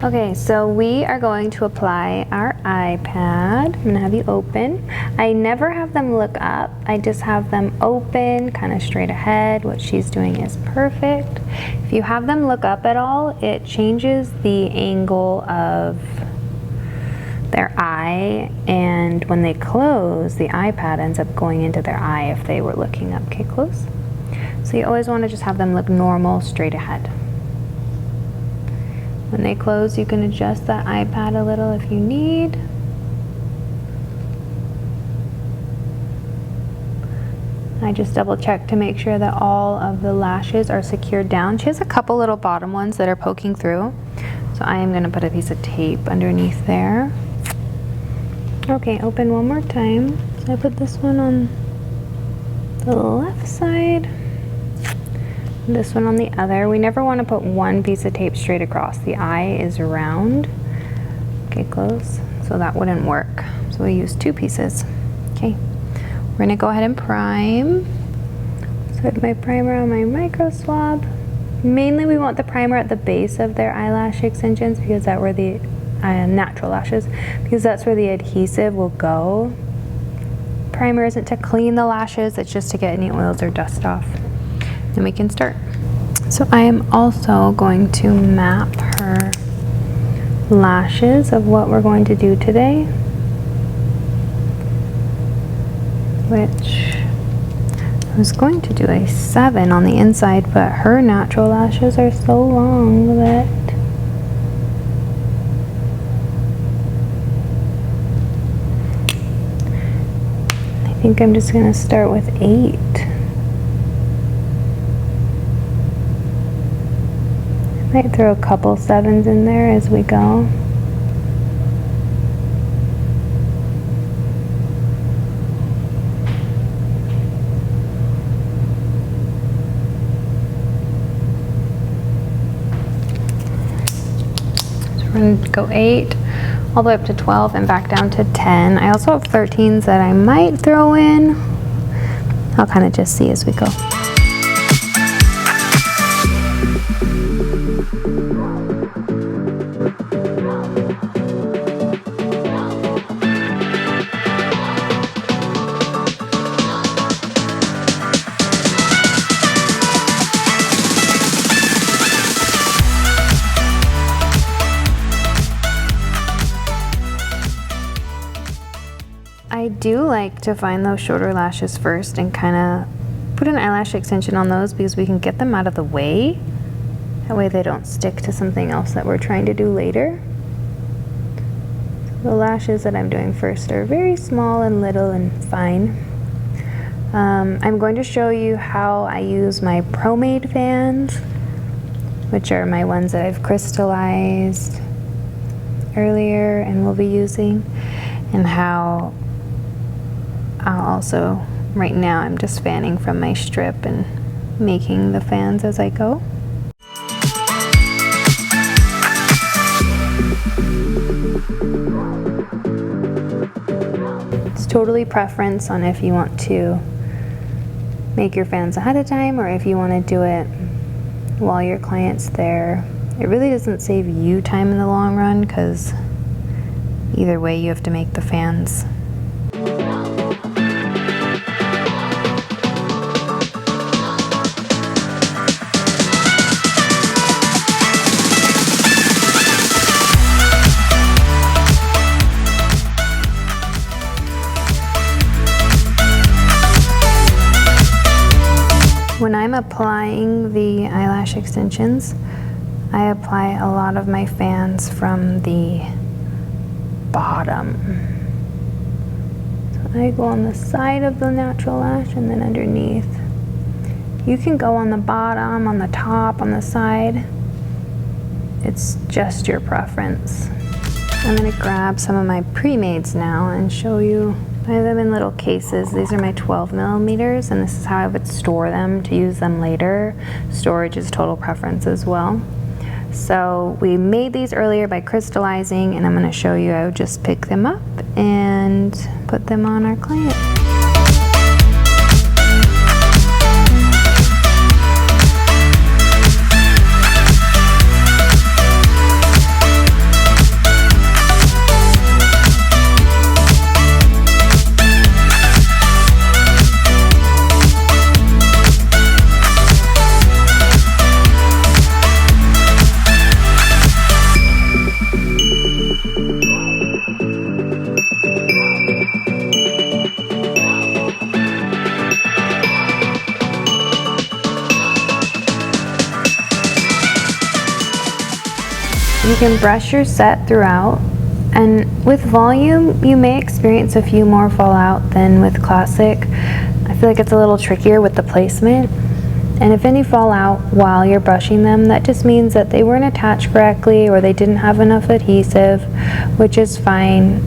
Okay, so we are going to apply our iPad. I'm gonna have you open. I never have them look up. I just have them open, kind of straight ahead. What she's doing is perfect. If you have them look up at all, it changes the angle of their eye, and when they close, the iPad ends up going into their eye if they were looking up. Okay, close. So you always want to just have them look normal, straight ahead. When they close, you can adjust that iPad a little if you need. I just double check to make sure that all of the lashes are secured down. She has a couple little bottom ones that are poking through. So I am going to put a piece of tape underneath there. Okay, open one more time. So I put this one on the left side. This one on the other. We never want to put one piece of tape straight across. The eye is round. Okay, close. So that wouldn't work. So we use two pieces. Okay, we're gonna go ahead and prime. So I have my primer on my micro swab. Mainly we want the primer at the base of their eyelash extensions because that's where the natural lashes, because that's where the adhesive will go. Primer isn't to clean the lashes, it's just to get any oils or dust off. Then we can start. So I am also going to map her lashes of what we're going to do today, which I was going to do a 7 on the inside, but her natural lashes are so long that I think I'm just going to start with 8. Might throw a couple 7s in there as we go. So we're going to go 8 all the way up to 12 and back down to 10. I also have 13s that I might throw in. I'll kind of just see as we go. I do like to find those shorter lashes first and kind of put an eyelash extension on those because we can get them out of the way. That way they don't stick to something else that we're trying to do later. So the lashes that I'm doing first are very small and little and fine. I'm going to show you how I use my premade fans, which are my ones that I've crystallized earlier and will be using, and how I'll also, right now I'm just fanning from my strip and making the fans as I go. It's totally preference on if you want to make your fans ahead of time or if you want to do it while your client's there. It really doesn't save you time in the long run because either way you have to make the fans. When I'm applying the eyelash extensions, I apply a lot of my fans from the bottom. So I go on the side of the natural lash and then underneath. You can go on the bottom, on the top, on the side. It's just your preference. I'm going to grab some of my premades now and show you. I have them in little cases. These are my 12 millimeters, and this is how I would store them to use them later. Storage is total preference as well. So we made these earlier by crystallizing, and I'm going to show you. I would just pick them up and put them on our client. You can brush your set throughout, and with volume, you may experience a few more fallout than with classic. I feel like it's a little trickier with the placement. And if any fall out while you're brushing them, that just means that they weren't attached correctly or they didn't have enough adhesive, which is fine.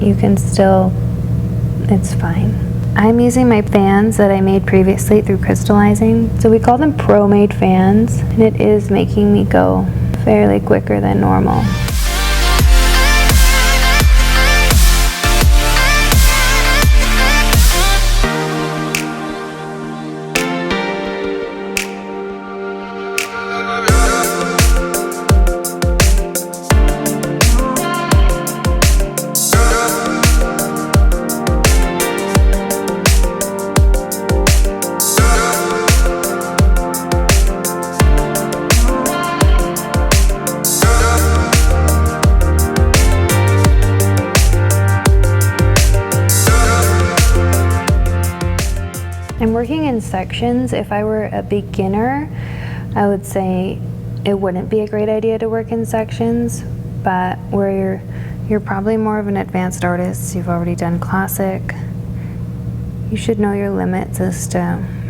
You can still, it's fine. I'm using my fans that I made previously through Crystalizing. So we call them premade fans, and it is making me go fairly quicker than normal. I'm working in sections. If I were a beginner, I would say it wouldn't be a great idea to work in sections, but where you're probably more of an advanced artist, you've already done classic, you should know your limits as to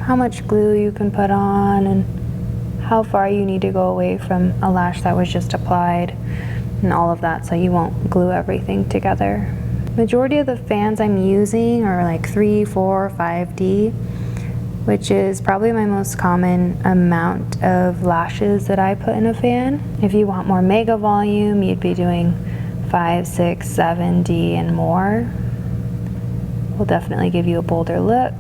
how much glue you can put on and how far you need to go away from a lash that was just applied and all of that, so you won't glue everything together. Majority of the fans I'm using are like 3, 4, 5D, which is probably my most common amount of lashes that I put in a fan. If you want more mega volume, you'd be doing 5, 6, 7D and more. Will definitely give you a bolder look.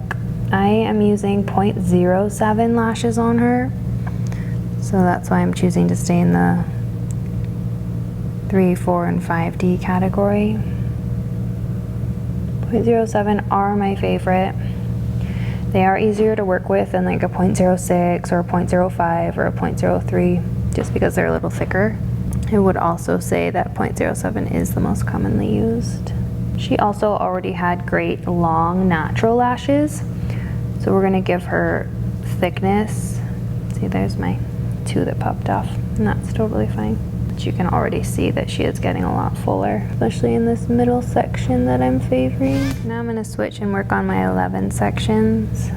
I am using 0.07 lashes on her, so that's why I'm choosing to stay in the 3, 4, and 5D category. 0.07 are my favorite. They are easier to work with than like a 0.06 or a 0.05 or a 0.03, just because they're a little thicker. I would also say that 0.07 is the most commonly used. She also already had great long natural lashes, so we're gonna give her thickness. See, there's my 2 that popped off, and that's totally fine. But you can already see that she is getting a lot fuller, especially in this middle section that I'm favoring. Now I'm gonna switch and work on my 11 sections.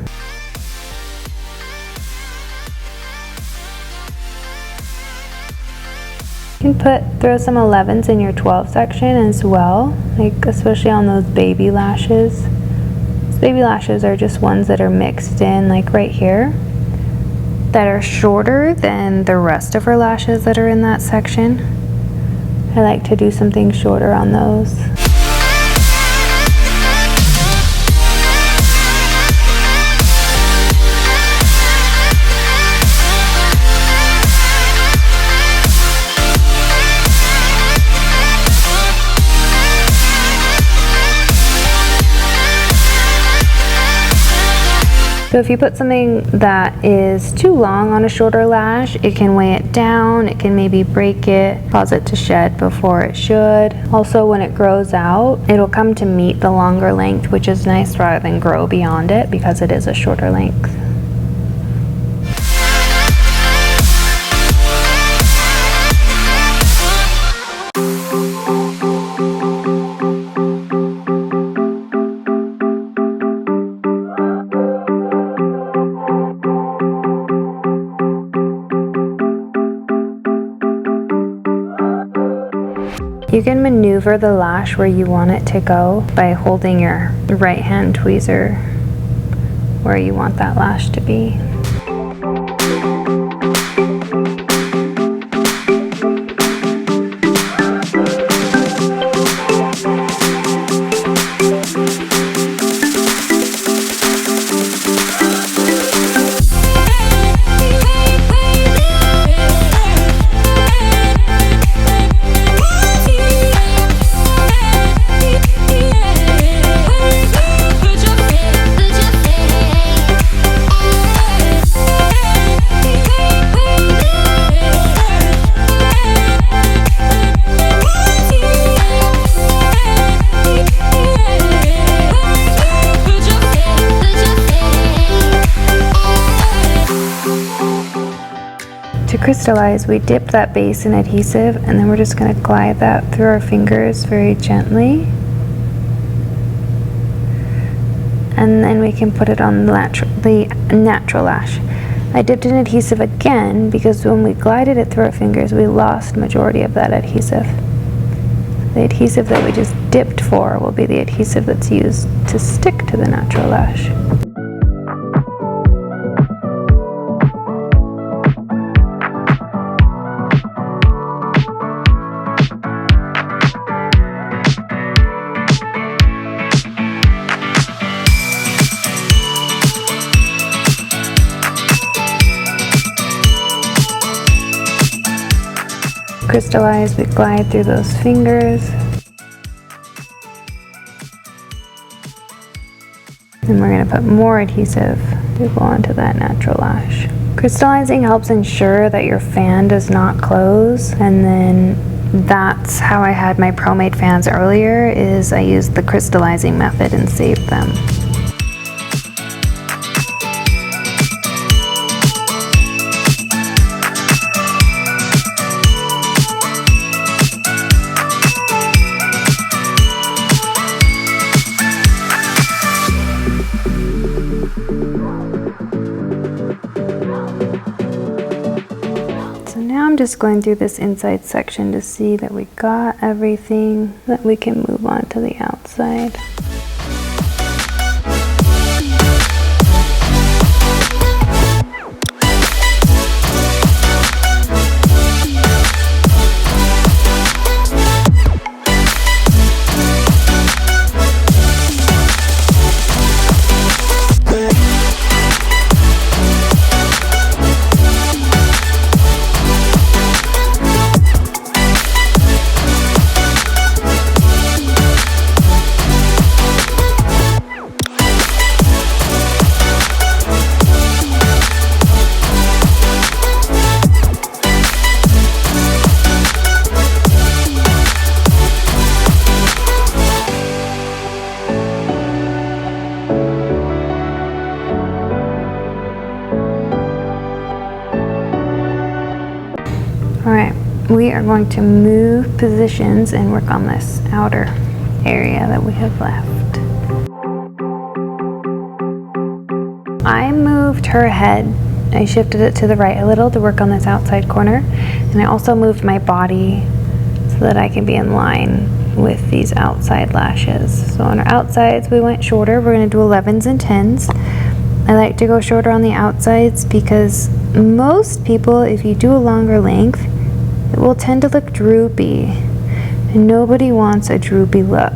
You can throw some 11s in your 12 section as well, like especially on those baby lashes. Those baby lashes are just ones that are mixed in, like right here, that are shorter than the rest of her lashes that are in that section. I like to do something shorter on those. So if you put something that is too long on a shorter lash, it can weigh it down, it can maybe break it, cause it to shed before it should. Also, when it grows out, it'll come to meet the longer length, which is nice rather than grow beyond it because it is a shorter length. You can maneuver the lash where you want it to go by holding your right hand tweezer where you want that lash to be. Crystallize, we dip that base in adhesive and then we're just going to glide that through our fingers very gently. And then we can put it on the natural lash. I dipped in adhesive again because when we glided it through our fingers, we lost majority of that adhesive. The adhesive that we just dipped for will be the adhesive that's used to stick to the natural lash. Crystallize, we glide through those fingers. And we're going to put more adhesive to go onto that natural lash. Crystallizing helps ensure that your fan does not close, and then that's how I had my ProMade fans earlier, is I used the crystallizing method and saved them. I'm just going through this inside section to see that we got everything, that we can move on to the outside. Alright, we are going to move positions and work on this outer area that we have left. I moved her head. I shifted it to the right a little to work on this outside corner, and I also moved my body so that I can be in line with these outside lashes. So on our outsides we went shorter. We're going to do 11s and 10s. I like to go shorter on the outsides because most people, if you do a longer length, it will tend to look droopy, and nobody wants a droopy look.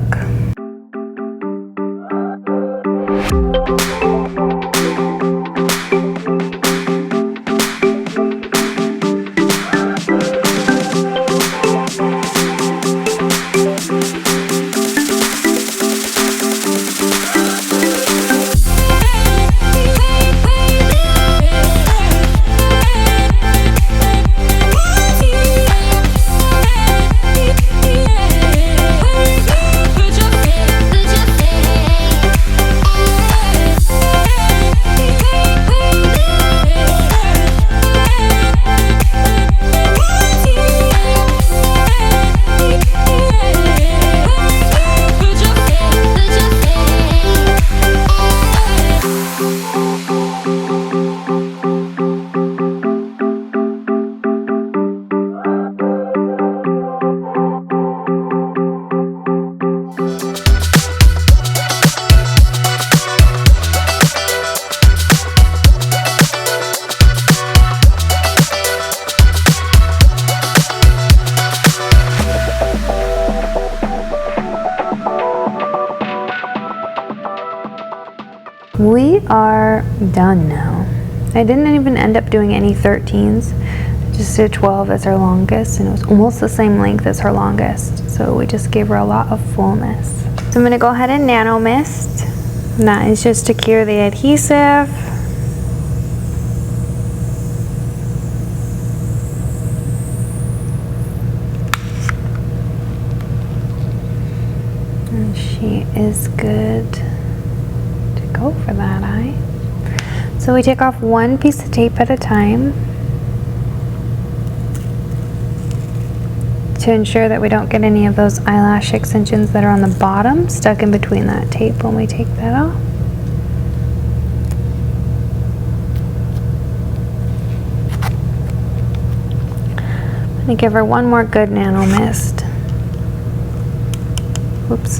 We are done now. I didn't even end up doing any 13s. Just did 12 as her longest, and it was almost the same length as her longest. So we just gave her a lot of fullness. So I'm gonna go ahead and nano mist. And that is just to cure the adhesive. And she is good to go for that eye. So we take off one piece of tape at a time. to ensure that we don't get any of those eyelash extensions that are on the bottom stuck in between that tape when we take that off. I'm gonna give her one more good nano mist. Whoops,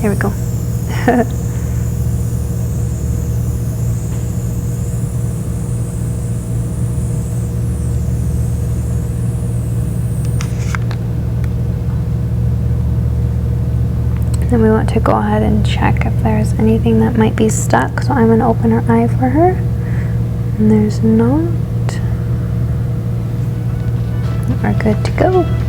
there we go. Then we want to go ahead and check if there's anything that might be stuck. So I'm going to open her eye for her. And there's not. We're good to go.